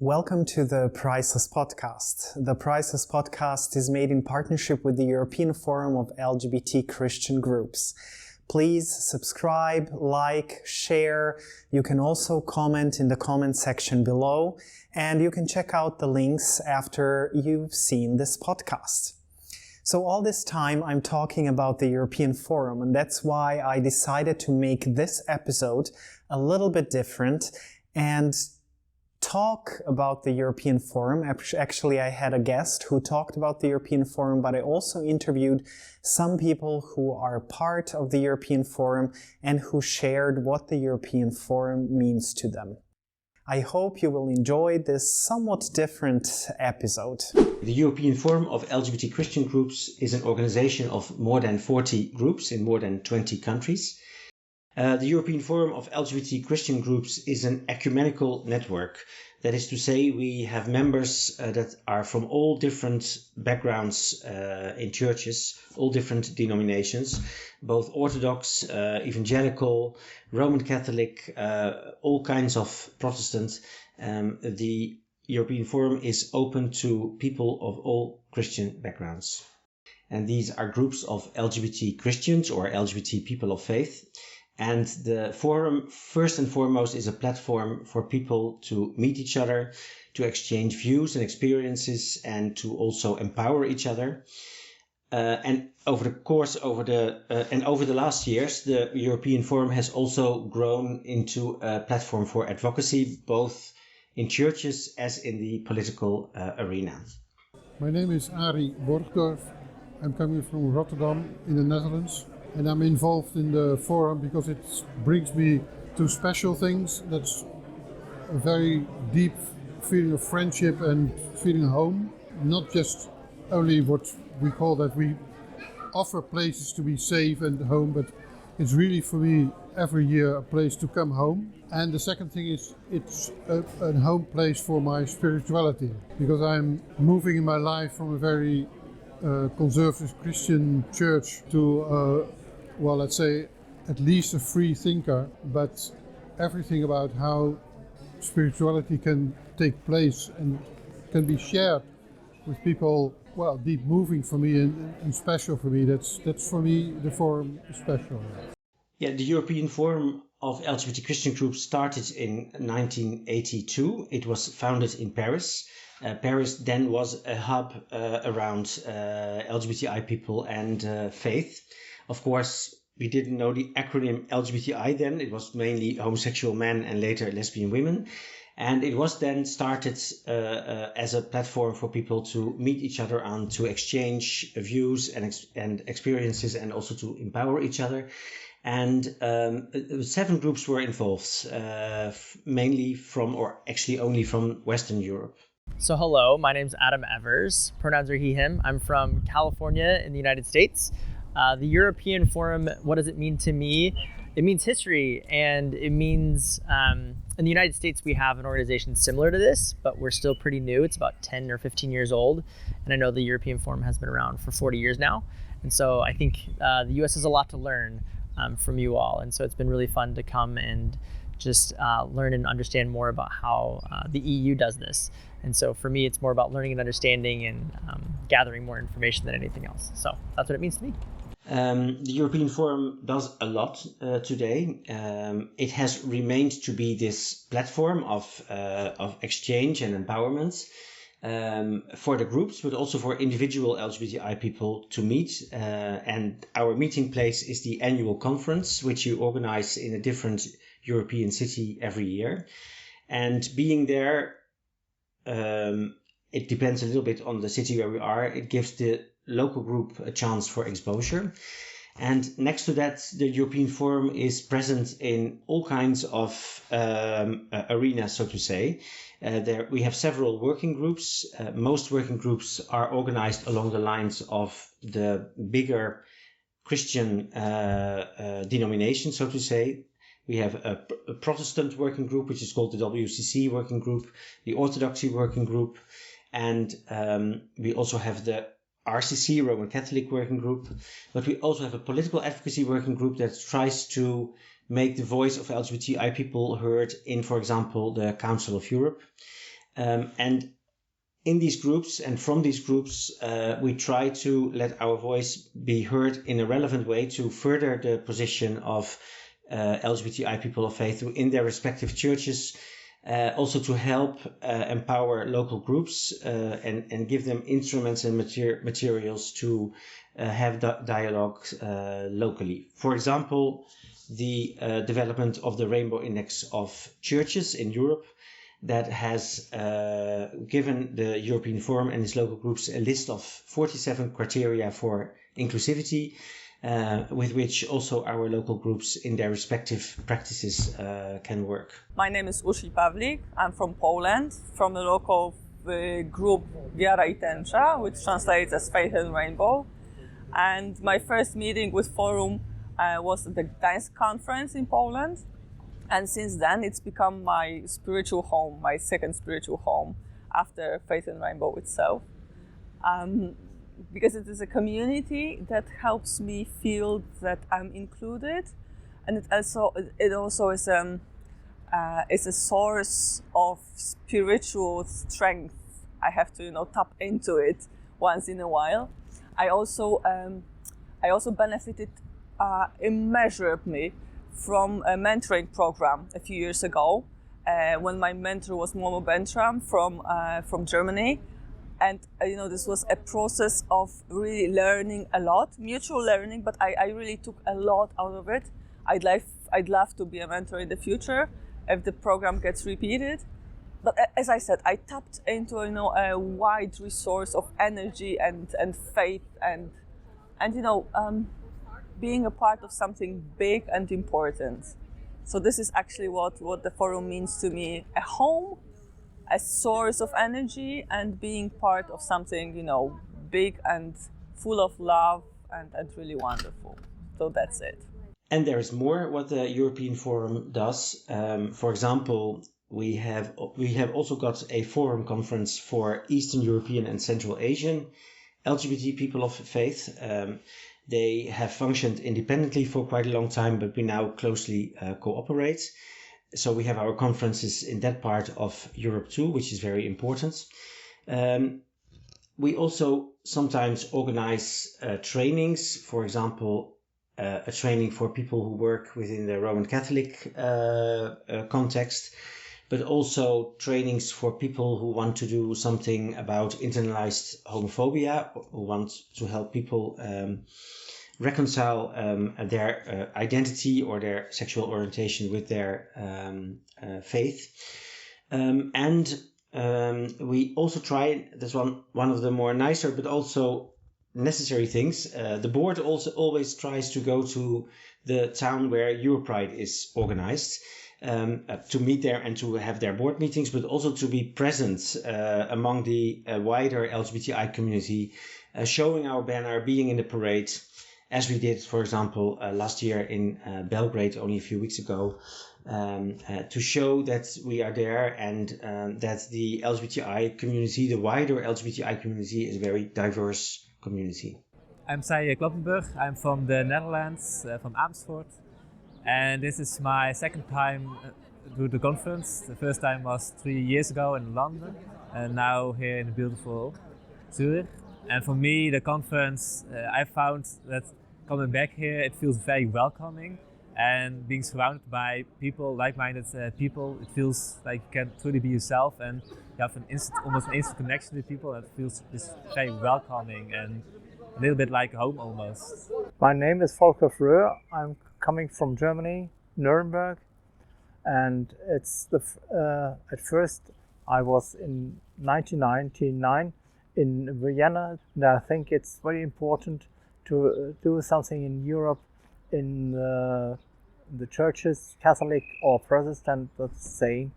Welcome to the Priceless Podcast. The Priceless Podcast is made in partnership with the European Forum of LGBT Christian Groups. Please subscribe, like, share. You can also comment in the comment section below, and you can check out the links after you've seen this podcast. So all this time I'm talking about the European Forum, and that's why I decided to make this episode a little bit different and talk about the European Forum. Actually, I had a guest who talked about the European Forum, but I also interviewed some people who are part of the European Forum and who shared what the European Forum means to them. I hope you will enjoy this somewhat different episode. The European Forum of LGBT Christian Groups is an organization of more than 40 groups in more than 20 countries. The European Forum of LGBT Christian Groups is an ecumenical network. That is to say, we have members that are from all different backgrounds in churches, all different denominations, both Orthodox, Evangelical, Roman Catholic, all kinds of Protestant. The European Forum is open to people of all Christian backgrounds. And these are groups of LGBT Christians or LGBT people of faith. And the forum, first and foremost, is a platform for people to meet each other, to exchange views and experiences, and to also empower each other. And over the last years, the European Forum has also grown into a platform for advocacy, both in churches as in the political arena. My name is Arie Borgdorf. I'm coming from Rotterdam in the Netherlands. And I'm involved in the forum because it brings me to special things. That's a very deep feeling of friendship and feeling home. Not just only what we call that we offer places to be safe and home, but it's really for me every year a place to come home. And the second thing is it's a home place for my spirituality, because I'm moving in my life from a very conservative Christian church to well, let's say at least a free thinker, but everything about how spirituality can take place and can be shared with people, well, deep moving for me and special for me. That's for me, the forum is special. Yeah, the European Forum of LGBT Christian Groups started in 1982. It was founded in Paris. Paris then was a hub around LGBTI people and faith. Of course, we didn't know the acronym LGBTI then. It was mainly homosexual men and later lesbian women. And it was then started as a platform for people to meet each other and to exchange views and experiences, and also to empower each other. And 7 groups were involved, mainly from, or actually only from, Western Europe. So hello, my name's Adam Evers. Pronouns are he, him. I'm from California in the United States. The European Forum, what does it mean to me? It means history, and it means, in the United States we have an organization similar to this, but we're still pretty new. It's about 10 or 15 years old, and I know the European Forum has been around for 40 years now. And so I think the US has a lot to learn from you all, and so it's been really fun to come and just learn and understand more about how the EU does this. And so for me, it's more about learning and understanding and gathering more information than anything else. So that's what it means to me. The European Forum does a lot today. It has remained to be this platform of exchange and empowerment for the groups, but also for individual LGBTI people to meet. And our meeting place is the annual conference, which you organize in a different European city every year. And being there, it depends a little bit on the city where we are. It gives the local group a chance for exposure. And next to that, the European Forum is present in all kinds of arenas, so to say. There we have several working groups. Most working groups are organized along the lines of the bigger Christian denomination, so to say. We have a Protestant working group, which is called the WCC working group, the Orthodoxy working group, and we also have the RCC, Roman Catholic working group. But we also have a political advocacy working group that tries to make the voice of LGBTI people heard in, for example, the Council of Europe. And in these groups and from these groups, we try to let our voice be heard in a relevant way to further the position of LGBTI people of faith in their respective churches, also to help empower local groups and give them instruments and materials to have dialogue locally. For example, the development of the Rainbow Index of Churches in Europe that has given the European Forum and its local groups a list of 47 criteria for inclusivity, with which also our local groups in their respective practices can work. My name is Usi Pawlik. I'm from Poland, from the local group Wiara i Tęcza, which translates as Faith and Rainbow. And my first meeting with Forum was at the Gdańsk conference in Poland. And since then, it's become my spiritual home, my second spiritual home after Faith and Rainbow itself. Because it is a community that helps me feel that I'm included. And it also is a source of spiritual strength. I have to, tap into it once in a while. I also benefited immeasurably from a mentoring program a few years ago, when my mentor was Momo Bentram from Germany, and this was a process of really learning a lot, mutual learning. But I really took a lot out of it. I'd love to be a mentor in the future if the program gets repeated. But as I said, I tapped into a wide resource of energy and faith and being a part of something big and important. So this is actually what the Forum means to me: a home, a source of energy, and being part of something big and full of love and really wonderful. So that's it. And there is more what the European Forum does. For example, we have also got a forum conference for Eastern European and Central Asian LGBT people of faith. They have functioned independently for quite a long time, but we now closely cooperate. So we have our conferences in that part of Europe too, which is very important. We also sometimes organize trainings, for example, a training for people who work within the Roman Catholic context, but also trainings for people who want to do something about internalized homophobia, who want to help people reconcile their identity or their sexual orientation with their faith. We also try, that's one of the more nicer but also necessary things. The board also always tries to go to the town where Europride is organized, to meet there and to have their board meetings, but also to be present among the wider LGBTI community, showing our banner, being in the parade, as we did, for example, last year in Belgrade only a few weeks ago, to show that we are there and that the LGBTI community, the wider LGBTI community, is a very diverse community. I'm Sai Kloppenburg. I'm from the Netherlands, from Amersfoort. And this is my second time to the conference. The first time was 3 years ago in London, and now here in the beautiful Zurich. And for me, the conference, I found that coming back here, it feels very welcoming. And being surrounded by people, like-minded people, it feels like you can truly be yourself, and you have almost an instant connection with people. And it feels just very welcoming and a little bit like home almost. My name is Volker Fröhr. I'm coming from Germany, Nuremberg, and it's at first I was in 1999 in Vienna, and I think it's very important to do something in Europe, in the churches, Catholic or Protestant, let's say,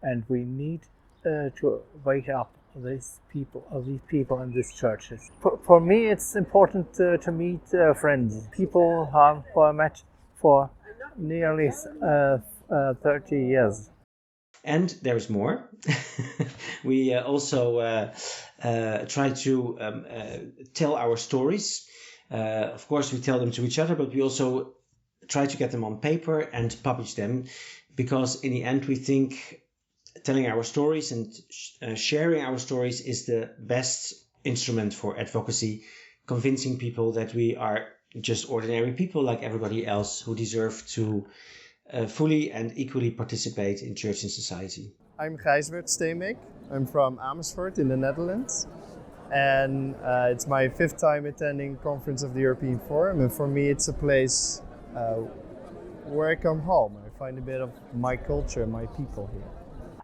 and we need to wake up these people in these churches. For me, it's important to meet friends, people who I met for nearly 30 years. And there is more. We also try to tell our stories. Of course, we tell them to each other, but we also try to get them on paper and publish them, because in the end we think telling our stories and sharing our stories is the best instrument for advocacy, convincing people that we are just ordinary people like everybody else who deserve to fully and equally participate in church and society. I'm Gijsbert Steenbeek. I'm from Amersfoort in the Netherlands. And it's my 5th time attending Conference of the European Forum. And for me, it's a place where I come home. I find a bit of my culture, my people here.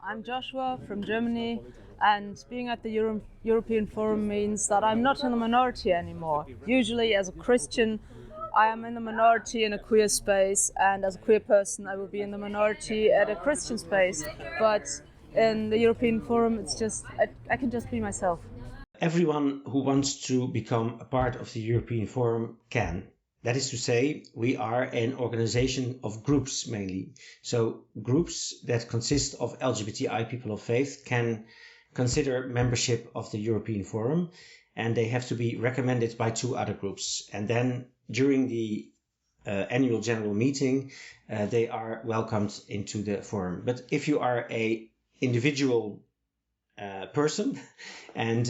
I'm Joshua from Germany, and being at the European Forum means that I'm not in the minority anymore. Usually as a Christian, I am in the minority in a queer space, and as a queer person, I will be in the minority at a Christian space. But in the European Forum, it's just, I can just be myself. Everyone who wants to become a part of the European Forum can. That is to say, we are an organization of groups mainly. So groups that consist of LGBTI people of faith can consider membership of the European Forum, and they have to be recommended by 2 other groups. And then during the annual general meeting, they are welcomed into the forum. But if you are a individual person and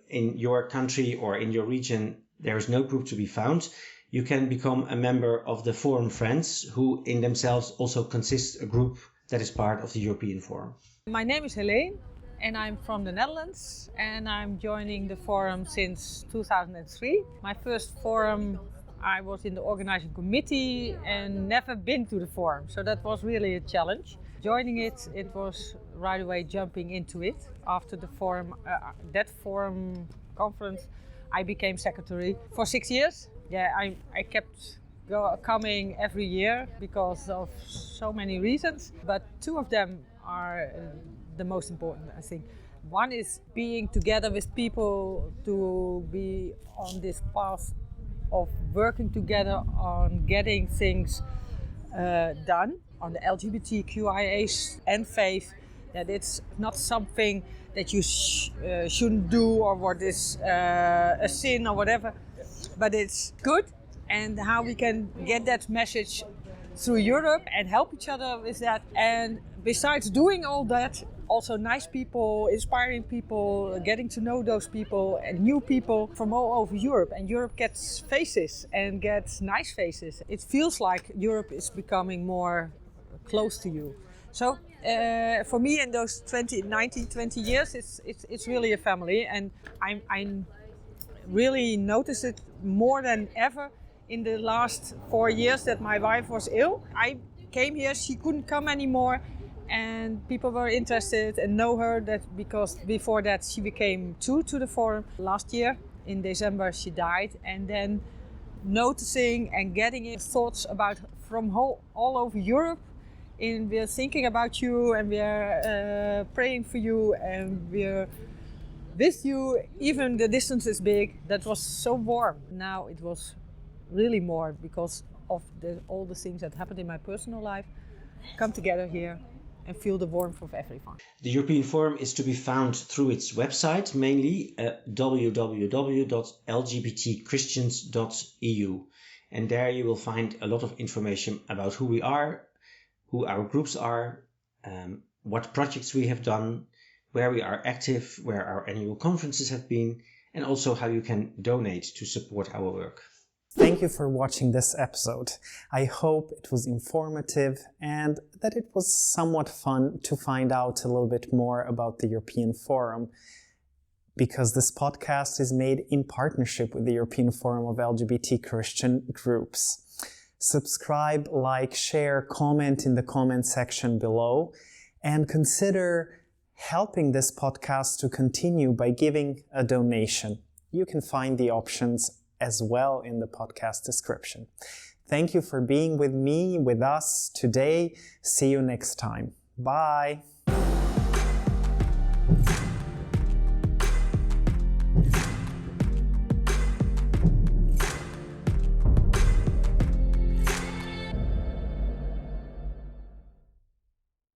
in your country or in your region there is no group to be found, you can become a member of the Forum Friends, who in themselves also consist a group that is part of the European Forum. My name is Helene and I'm from the Netherlands, and I'm joining the forum since 2003. My first forum, I was in the organizing committee and never been to the forum, so that was really a challenge. Joining it, it was right away jumping into it. After the forum, that forum conference, I became secretary for 6 years. Yeah, I kept coming every year because of so many reasons, but 2 of them are the most important, I think. One is being together with people to be on this path of working together on getting things done on the LGBTQIA and faith, that it's not something that you shouldn't do or what is a sin or whatever, but it's good, and how we can get that message through Europe and help each other with that. And besides doing all that, also nice people, inspiring people, getting to know those people and new people from all over Europe. And Europe gets faces and gets nice faces. It feels like Europe is becoming more close to you. So for me, in those 20 years, it's really a family, and I really noticed it more than ever in the last 4 years that my wife was ill. I came here, she couldn't come anymore, and people were interested and know her, that because before that she became true to the forum. Last year in December she died, and then noticing and getting thoughts about from all over Europe, and we're thinking about you, and we're praying for you, and we're with you, even the distance is big. That was so warm. Now it was really more because of all the things that happened in my personal life. Come together here and feel the warmth of everyone. The European Forum is to be found through its website, mainly www.lgbtchristians.eu. And there you will find a lot of information about who we are, who our groups are, what projects we have done, where we are active, where our annual conferences have been, and also how you can donate to support our work. Thank you for watching this episode. I hope it was informative and that it was somewhat fun to find out a little bit more about the European Forum, because this podcast is made in partnership with the European Forum of LGBT Christian Groups. Subscribe, like, share, comment in the comment section below, and consider helping this podcast to continue by giving a donation. You can find the options as well in the podcast description. Thank you for being with us today. See you next time. Bye.